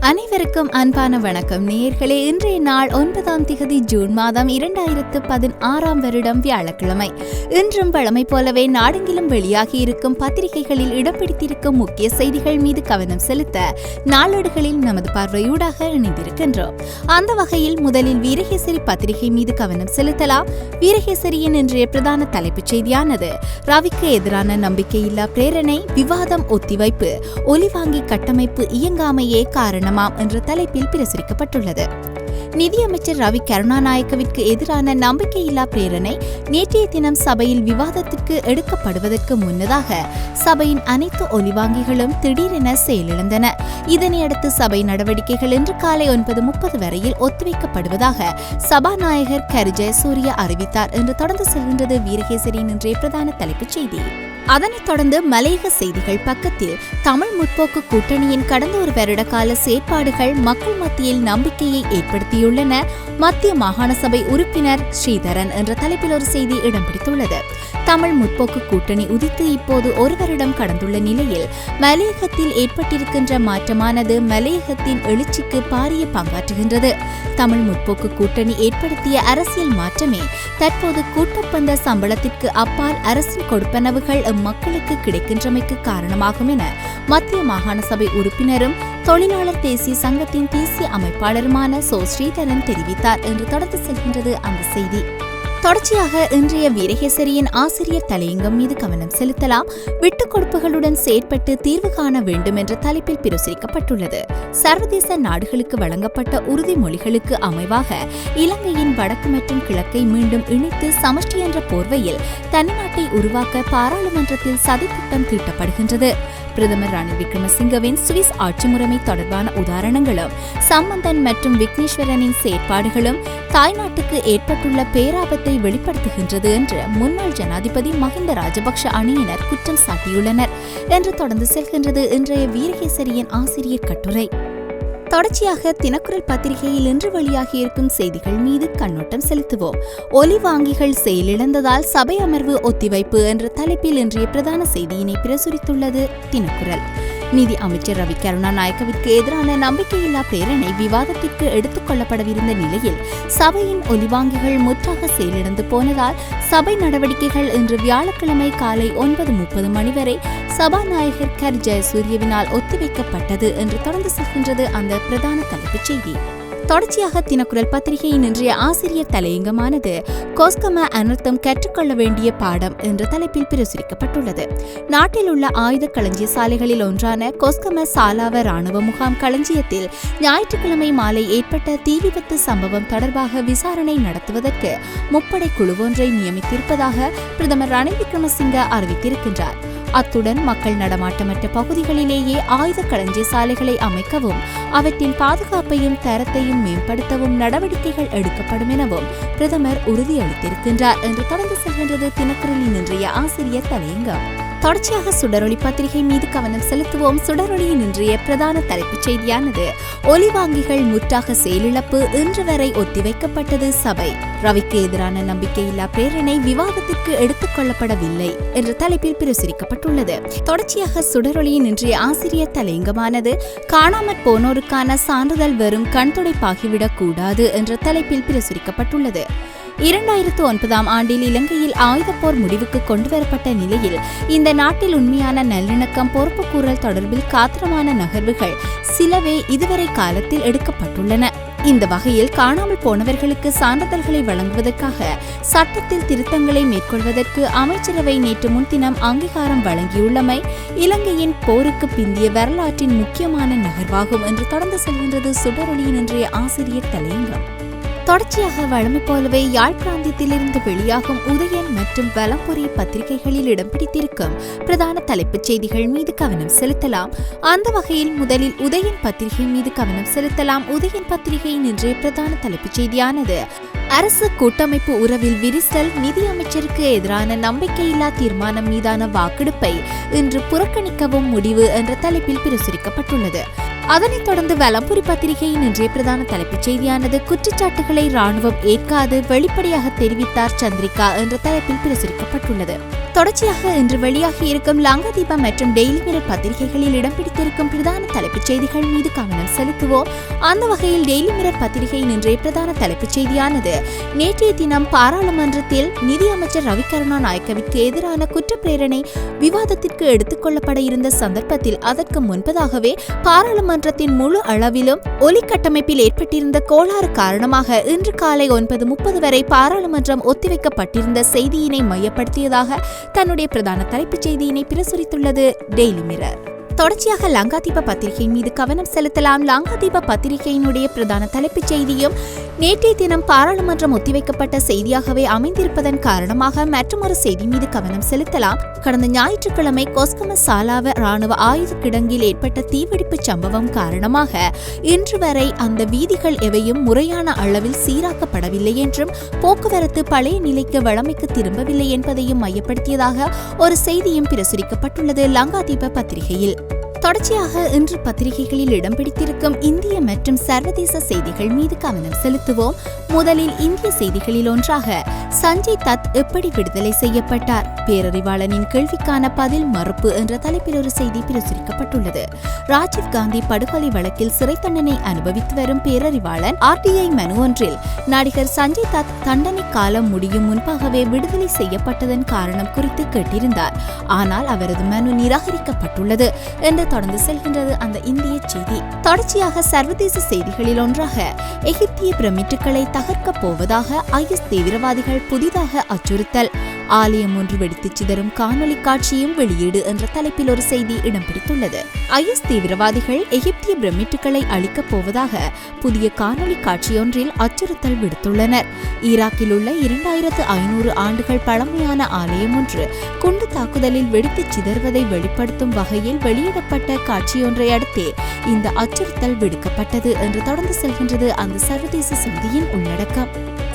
அனைவருக்கும் அன்பான வணக்கம் நேயர்களே. இன்றைய நாள் 9ஆம் திகதி ஜூன் மாதம் 2016 வருடம் வியாழக்கிழமை. இன்றும் வழமை போலவே நாடெங்கிலும் வெளியாகி இருக்கும் பத்திரிகைகளில் இடம் பிடித்திருக்கும் முக்கிய செய்திகள் மீது கவனம் செலுத்த நாளேடுகளில் நமது பார்வையூடாக இணைந்திருக்கின்றோம். அந்த வகையில் முதலில் வீரகேசரி பத்திரிகை மீது கவனம் செலுத்தலாம். வீரகேசரியின் இன்றைய பிரதான தலைப்புச் செய்தியானது ரவிக்கு எதிரான நம்பிக்கையில்லா பிரேரணை, விவாதம் ஒத்திவைப்பு, ஒலிவாங்கி கட்டமைப்பு இயங்காமையே காரணம் என்ற தலைப்பில் பிரசுரிக்கப்பட்டுள்ளது. நிதியமைச்சர் ரவி கருணாநாயக்கவிற்கு எதிரான நம்பிக்கையில்லா பிரேரணை நேற்றைய தினம் சபையில் விவாதத்திற்கு எடுக்கப்படுவதற்கு முன்னதாக சபையின் அனைத்து ஒலிவாங்கிகளும் திடீரென செயலிழந்தன. இதனையடுத்து சபை நடவடிக்கைகள் இன்று காலை 9:30 வரையில் ஒத்திவைக்கப்படுவதாக சபாநாயகர் கரு ஜெயசூரிய அறிவித்தார் என்று தொடர்ந்து செல்கின்றது வீரகேசரியின் இன்றைய பிரதான தலைப்புச் செய்தி. அதனைத் தொடர்ந்து மலையக செய்திகள் பக்கத்தில் தமிழ் முற்போக்கு கூட்டணியின் கடந்த ஒரு வருட கால செயற்பாடுகள் மக்கள் மத்தியில் நம்பிக்கையை ஏற்படுத்தியுள்ளன. மத்திய மாகாண சபை உறுப்பினர் ஸ்ரீதரன் என்ற தலைப்பில் ஒரு செய்தி இடம் பிடித்துள்ளது. தமிழ் முற்போக்கு கூட்டணி உதித்து இப்போது ஒரு வருடம் கடந்துள்ள நிலையில் மலையகத்தில் ஏற்பட்டிருக்கின்ற மாற்றமானது மலையகத்தின் எழுச்சிக்கு பாரிய பங்காற்றுகின்றது. தமிழ் முற்போக்கு கூட்டணி ஏற்படுத்திய அரசியல் மாற்றமே தற்போது கூட்டப்பந்த சம்பளத்திற்கு அப்பால் அரசின் கொடுப்பனவுகள் மக்களுக்கு கிடைக்கின்றமைக்கு காரணமாகும் என மத்திய மாகாண சபை உறுப்பினரும் தொழிலாளர் தேசிய சங்கத்தின் தேசிய அமைப்பாளருமான ஸ்ரீதரன் தெரிவித்தார் என்று தொடர்ந்து செல்கின்றது அந்த செய்தி. தொடர்ச்சியாக இன்றைய வீரகேசரியின் ஆசிரியர் தலையங்கம் மீது கவனம் செலுத்தலாம். விட்டுக் கொடுப்புகளுடன் செயற்பட்டு தீர்வு காண வேண்டும் என்ற தலைப்பில் பிரசுரிக்கப்பட்டுள்ளது. சர்வதேச நாடுகளுக்கு வழங்கப்பட்ட உறுதிமொழிகளுக்கு அமைவாக இலங்கையின் வடக்கு மற்றும் கிழக்கை மீண்டும் இணைத்து சமஷ்டி என்ற போர்வையில் தனிநாட்டை உருவாக்க பாராளுமன்றத்தில் சதித்திட்டம் தீட்டப்படுகின்றது. பிரதமர் ரணில் விக்ரமசிங்கவின் சுவிஸ் ஆட்சி முறைமை தொடர்பான உதாரணங்களும் சம்பந்தன் மற்றும் விக்னேஸ்வரனின் செயற்பாடுகளும் தாய்நாட்டுக்கு ஏற்பட்டுள்ள பேராபத்தை வெளிப்படுத்துகின்றது என்று முன்னாள் ஜனாதிபதி மஹிந்த ராஜபக்ஷ அணியினர் குற்றம் சாட்டியுள்ளனர் என்று தொடர்ந்து செல்கின்றது இன்றைய வீரகேசரியின் ஆசிரியர் கட்டுரை. தொடர்ச்சியாக தினக்குரல் பத்திரிகையில் இன்று வெளியாகியிருக்கும் செய்திகள் மீது கண்ணோட்டம் செலுத்துவோம். ஒலிவாங்கிகள் செயலிழந்ததால் சபை அமர்வு ஒத்திவைப்பு என்ற தலைப்பில் இன்றைய பிரதான செய்தியினை பிரசுரித்துள்ளது தினக்குரல். நிதி அமைச்சர் ரவி கருணாநாயக்கவிற்கு எதிரான நம்பிக்கையில்லா பிரேரணை விவாதத்திற்கு எடுத்துக் கொள்ளப்படவிருந்த நிலையில் சபையின் ஒலிவாங்கிகள் முற்றாக செயலிழந்து போனதால் சபை நடவடிக்கைகள் இன்று வியாழக்கிழமை காலை 9:30 மணி வரை சபாநாயகர் கரு ஜெயசூரியவினால் ஒத்திவைக்கப்பட்டது என்று தொடர்ந்து செல்கின்றது அந்த பிரதான தலைப்புச் செய்தி. தொடர்ச்சியாக தினக்குரல் பத்திரிகையின் இன்றைய ஆசிரியர் தலையங்கமானது கோஸ்கம அனர்த்தம் கற்றுக்கொள்ள வேண்டிய பாடம் என்ற தலைப்பில் பிரசுரிக்கப்பட்டுள்ளது. நாட்டில் உள்ள ஆயுத களஞ்சிய சாலைகளில் ஒன்றான கோஸ்கம சாலாவ ராணுவ முகாம் களஞ்சியத்தில் ஞாயிற்றுக்கிழமை மாலை ஏற்பட்ட தீ விபத்து சம்பவம் தொடர்பாக விசாரணை நடத்துவதற்கு முப்படை குழு ஒன்றை நியமித்திருப்பதாக பிரதமர் ரணில் விக்ரமசிங்க அறிவித்திருக்கின்றார். அத்துடன் மக்கள் நடமாட்டமற்ற பகுதிகளிலேயே ஆயுத களஞ்சிய சாலைகளை அமைக்கவும் அவற்றின் பாதுகாப்பையும் தரத்தையும் மேம்படுத்தவும் நடவடிக்கைகள் எடுக்கப்படும் எனவும் பிரதமர் உறுதியளித்திருக்கின்றார் என்று தொடர்ந்து செல்கின்றது தினக்குரலின் இன்றைய ஆசிரியர் தலையங்கம். தொடர்ச்சியாக சுடரொளி பத்திரிகை மீது கவனம் செலுத்துவோம். சுடரொளியின் இன்றைய பிரதான தலைப்புச் செய்தியானது ஒலிவாங்கிகள் முற்றாக செயலிழப்பு, இன்று வரை ஒத்திவைக்கப்பட்டது சபை, ரவிக்கு எதிரான நம்பிக்கையில்லா பிரேரணை விவாதத்திற்கு எடுத்துக் கொள்ளப்படவில்லை என்ற தலைப்பில் பிரசுரிக்கப்பட்டுள்ளது. தொடர்ச்சியாக சுடரொளியின் இன்றைய ஆசிரியர் தலையங்கமானது காணாமற் போனோருக்கான சான்றிதழ் வெறும் கண்துடைப்பாகிவிடக் கூடாது என்ற தலைப்பில் பிரசுரிக்கப்பட்டுள்ளது. 2009ஆம் ஆண்டில் இலங்கையில் ஆயுதப்போர் முடிவுக்கு கொண்டுவரப்பட்ட நிலையில் இந்த நாட்டில் உண்மையான நல்லிணக்கம், பொறுப்புக்கூறல் தொடர்பில் காத்திரமான நகர்வுகள் சிலவே இதுவரை காலத்தில் எடுக்கப்பட்டுள்ளன. இந்த வகையில் காணாமல் போனவர்களுக்கு சான்றிதழ்களை வழங்குவதற்காக சட்டத்தில் திருத்தங்களை மேற்கொள்வதற்கு அமைச்சரவை நேற்று முன்தினம் அங்கீகாரம் வழங்கியுள்ளமை இலங்கையின் போருக்கு பிந்திய வரலாற்றின் முக்கியமான நகர்வாகும் என்று தொடர்ந்து செல்கின்றது சுடரொளியின் இன்றைய ஆசிரியர் தலையங்கம். தொடர்ச்சியாக வழமை போலவே யாழ் பிராந்தியத்திலிருந்து வெளியாகும் உதயன் மற்றும் வலம்புரி பத்திரிகைகளில் இடம் பிடித்திருக்கும் பிரதான தலைப்புச் செய்திகள் மீது கவனம் செலுத்தலாம். அந்த வகையில் முதலில் உதயன் பத்திரிகை மீது கவனம் செலுத்தலாம். உதயன் பத்திரிகையின் இன்றைய பிரதான தலைப்புச் செய்தியானது அரசு கூட்டமைப்பு உறவில் விரிசல், நிதியமைச்சருக்கு எதிரான நம்பிக்கையில்லா தீர்மானம் மீதான வாக்கெடுப்பை இன்று புறக்கணிக்கவும் முடிவு என்ற தலைப்பில் பிரசுரிக்கப்பட்டுள்ளது. அதனைத் தொடர்ந்து வலம்புரி பத்திரிகையின் இன்றைய பிரதான தலைப்புச் செய்தியானது குற்றச்சாட்டுகளை ராணுவம் ஏற்காது வெளிப்படையாக தெரிவித்தார் சந்திரிகா என்ற தலைப்பில் பிரசுரிக்கப்பட்டுள்ளது. தொடர்ச்சியாக இன்று வெளியாகி இருக்கும் லங்காதீபம் மற்றும் டெய்லி மிரர் பத்திரிகைகளில் இடம் பிடித்திருக்கும் பிரதான தலைப்புச் செய்திகள் மீது கவனம் செலுத்துவோம். அந்த வகையில் டெய்லி மிரர் பத்திரிகையின் இன்றைய பிரதான தலைப்புச் செய்தியானது, நேற்றைய தினம் பாராளுமன்றத்தில் நிதியமைச்சர் ரவி கருணாநாயக்கவிற்கு எதிரான குற்றப்பிரேரணை விவாதத்திற்கு எடுத்துக் கொள்ளப்பட இருந்த சந்தர்ப்பத்தில் அதற்கு முன்பதாகவே பாராளுமன்றத்தின் முழு அளவிலும் ஒலி கட்டமைப்பில் ஏற்பட்டிருந்த கோளாறு காரணமாக இன்று காலை 9:30 வரை பாராளுமன்றம் ஒத்திவைக்கப்பட்டிருந்த செய்தியினை மையப்படுத்தியதாக தன்னுடைய பிரதான தலைப்புச் செய்தியினை பிரசுரித்துள்ளது டெய்லி மிரர். தொடர்ச்சியாக லங்காதீப பத்திரிகை மீது கவனம் செலுத்தலாம். லங்காதீப பத்திரிகையினுடைய பிரதான தலைப்புச் செய்தியும் நேற்றைய தினம் பாராளுமன்றம் ஒத்திவைக்கப்பட்ட செய்தியாகவே அமைந்திருப்பதன் காரணமாக மற்றொரு செய்தி மீது கவனம் செலுத்தலாம். கடந்த ஞாயிற்றுக்கிழமை கொஸ்கம சாலாவ ராணுவ ஆயுத கிடங்கில் ஏற்பட்ட தீவெடிப்பு சம்பவம் காரணமாக இன்று வரை அந்த வீதிகள் எவையும் முறையான அளவில் சீராக்கப்படவில்லை என்றும் போக்குவரத்து பழைய நிலைக்கு வழமைக்கு திரும்பவில்லை என்பதையும் மையப்படுத்தியதாக ஒரு செய்தியும் பிரசுரிக்கப்பட்டுள்ளது லங்காதீப பத்திரிகையில். தொடர்ச்சியாக இன்று பத்திரிகைகளில் இடம் பிடித்திருக்கும் இந்திய மற்றும் சர்வதேச செய்திகள் மீது கவனம் செலுத்துவோம். முதலில் இந்திய செய்திகளில் ஒன்றாக, சஞ்சய் தத் எப்படி விடுதலை செய்யப்பட்டார், பேரறிவாளனின் கேள்விக்கான பதில் மறுப்பு என்ற தலைப்பில் ஒரு செய்தி பிரசுரிக்கப்பட்டுள்ளது. ராஜீவ்காந்தி படுகொலை வழக்கில் சிறை தண்டனை அனுபவித்து வரும் பேரறிவாளன் RTI மனு ஒன்றில் நடிகர் சஞ்சய் தத் தண்டனை காலம் முடியும் முன்பாகவே விடுதலை செய்யப்பட்டதன் காரணம் குறித்து கேட்டிருந்தார். ஆனால் அவரது மனு நிராகரிக்கப்பட்டுள்ளது என்று தொடர்ந்து செல்கின்றது அந்த இந்திய செய்தி. தொடர்ச்சியாக சர்வதேச செய்திகளில் ஒன்றாக, எகிப்திய பிரமிட்டுகளை தகர்க்கப் போவதாக IS தீவிரவாதிகள் புதிதாக அச்சுறுத்தல், ஆலயம் ஒன்று வெடித்து சிதறும் காணொலி காட்சியும் வெளியீடு என்ற தலைப்பில் ஒரு செய்தி இடம் பிடித்துள்ளது. IS தீவிரவாதிகள் எகிப்திய பிரமிட்டுகளை அழிக்கப் போவதாக புதிய காணொலி காட்சியொன்றில் அச்சுறுத்தல் விடுத்துள்ளனர். ஈராக்கில் உள்ள 2500 ஆண்டுகள் பழமையான ஆலயம் ஒன்று குண்டு தாக்குதலில் வெடித்து சிதறுவதை வெளிப்படுத்தும் வகையில் வெளியிடப்பட்ட காட்சியொன்றை அடுத்தே இந்த அச்சுறுத்தல் விடுக்கப்பட்டது என்று தொடர்ந்து செல்கின்றது அந்த சர்வதேச செய்தியின் உள்ளடக்கம்.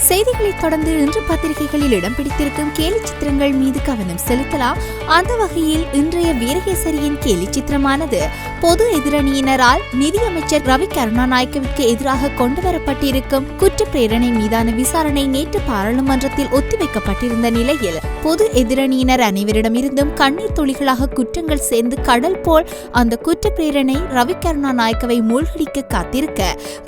செய்திகளை தொடர்ந்து இன்று பத்திரிகைகளில் இடம் பிடித்திருக்கும் கேலி சித்திரங்கள் மீது கவனம் செலுத்தலாம். அந்த வகையில் இன்றைய வீரகேசரியின் கேலி சித்திரமானது, பொது எதிரணியினரால் நிதியமைச்சர் ரவி கருணாநாயக்கவிற்கு எதிராக கொண்டுவரப்பட்டிருக்கும் குற்றப்பிரேரணை மீதான விசாரணை நேற்று பாராளுமன்றத்தில் ஒத்திவைக்கப்பட்டிருந்த நிலையில் பொது எதிரணியினர் அனைவரிடமிருந்தும் கண்ணீர் துளிகளாக குற்றங்கள் சேர்ந்து கடல் போல் அந்த குற்றப்பிரேரணை ரவி கருணாநாயக்கவை மூழ்கடிக்க காத்திருக்க,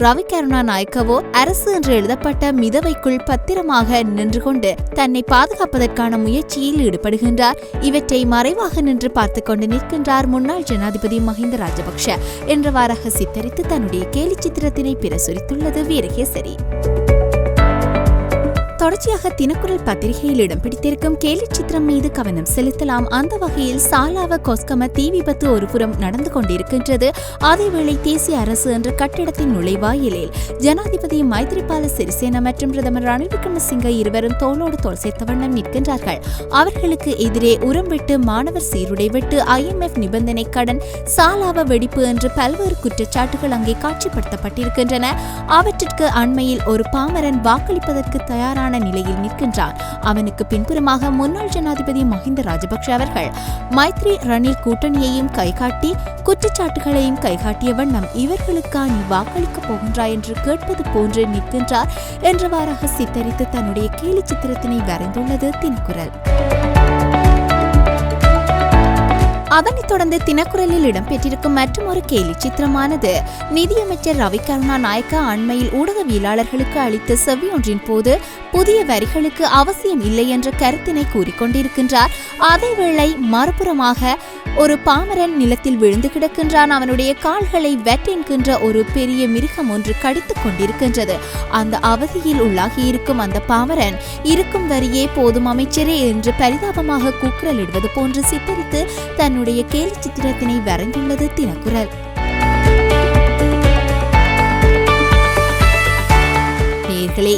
ரவி கருணாநாயக்கவோ அரசு என்று எழுதப்பட்ட மிதவைக்குள் பத்திரமாக நின்று கொண்டு தன்னை பாதுகாப்பதற்கான முயற்சியில் ஈடுபடுகின்றார். இவற்றை மறைவாக நின்று பார்த்துக் கொண்டு நிற்கின்றார் முன்னாள் ஜனாதிபதி மஹிந்த ராஜபக்ஷ என்றவாறாக சித்தரித்து தன்னுடைய கேலி சித்திரத்தினை பிரசுரித்துள்ளது வீரகேசரி. தொடர்ச்சியாக தினக்குரல் பத்திரிகையில் இடம் பிடித்திருக்கும் கேலி சித்திரம் மீது கவனம் செலுத்தலாம். அந்த வகையில் சாலாவ கொஸ்கம தீ விபத்து ஒருபுறம் நடந்து கொண்டிருக்கின்றது. அதேவேளை தேசிய அரசு என்ற கட்டிடத்தின் நுழைவாயிலில் ஜனாதிபதி மைத்ரிபால சிறிசேன மற்றும் பிரதமர் ரணில் விக்ரமசிங்க இருவரும் தோளோடு தோள் சேர்த்த வண்ணம் நிற்கின்றார்கள். அவர்களுக்கு எதிரே உரம் வெட்டு, மாணவர் சீருடை வெட்டு, IMF நிபந்தனை கடன், சாலாவ வெடிப்பு என்று பல்வேறு குற்றச்சாட்டுகள் அங்கே காட்சிப்படுத்தப்பட்டிருக்கின்றன. அவற்றிற்கு அண்மையில் ஒரு பாமரன் வாக்களிப்பதற்கு தயாரான நிலையில் நிற்கின்றான். அவனுக்கு பின்புறமாக முன்னாள் ஜனாதிபதி மஹிந்த ராஜபக்ஷ அவர்கள் மைத்ரி ரணில் கூட்டணியையும் கைகாட்டி குற்றச்சாட்டுகளையும் கைகாட்டிய வண்ணம் இவர்களுக்கா நீ வாக்களிக்கப் போகின்றாய் என்று கேட்பது போன்று நிற்கின்றார் என்றவாறாக சித்தரித்து தன்னுடைய கேலி சித்திரத்தினை வரைந்துள்ளது தினக்குரல். அதனைத் தொடர்ந்து தினக்குரலில் இடம்பெற்றிருக்கும் மற்றொரு கேலி சித்திரமானது, நிதியமைச்சர் ரவி கருணாநாயக்க அண்மையில் ஊடகவியலாளர்களுக்கு அளித்த செவ்வியொன்றின் போது புதிய வரிகளுக்கு அவசியம் இல்லை என்ற கருத்தினை கூறிக்கொண்டிருக்கின்றார். அதேவேளை மறுபுறமாக ஒரு பாமரன் நிலத்தில் விழுந்து கிடக்கின்றான். அவனுடைய கால்களை வெட்டென்கின்ற ஒரு பெரிய மிருகம் ஒன்று கடித்துக் கொண்டிருக்கின்றது. அந்த அவதியில் உள்ளாகியிருக்கும் அந்த பாமரன் இருக்கும் வரியே போதும் அமைச்சரே என்று பரிதாபமாக கூக்குரலிடுவது போன்று சித்தரித்து தன்னுடைய கேலி சித்திரத்தினை வரைந்துள்ளது தினக்குரல்.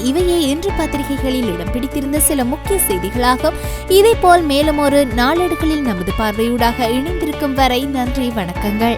இவையே இன்று பத்திரிகைகளில் இடம் பிடித்திருந்த சில முக்கிய செய்திகளாகும். இதேபோல் மேலும் ஒரு நாளேடுகளில் நமது பார்வையூடாக இணைந்திருக்கும் வரை நன்றி, வணக்கங்கள்.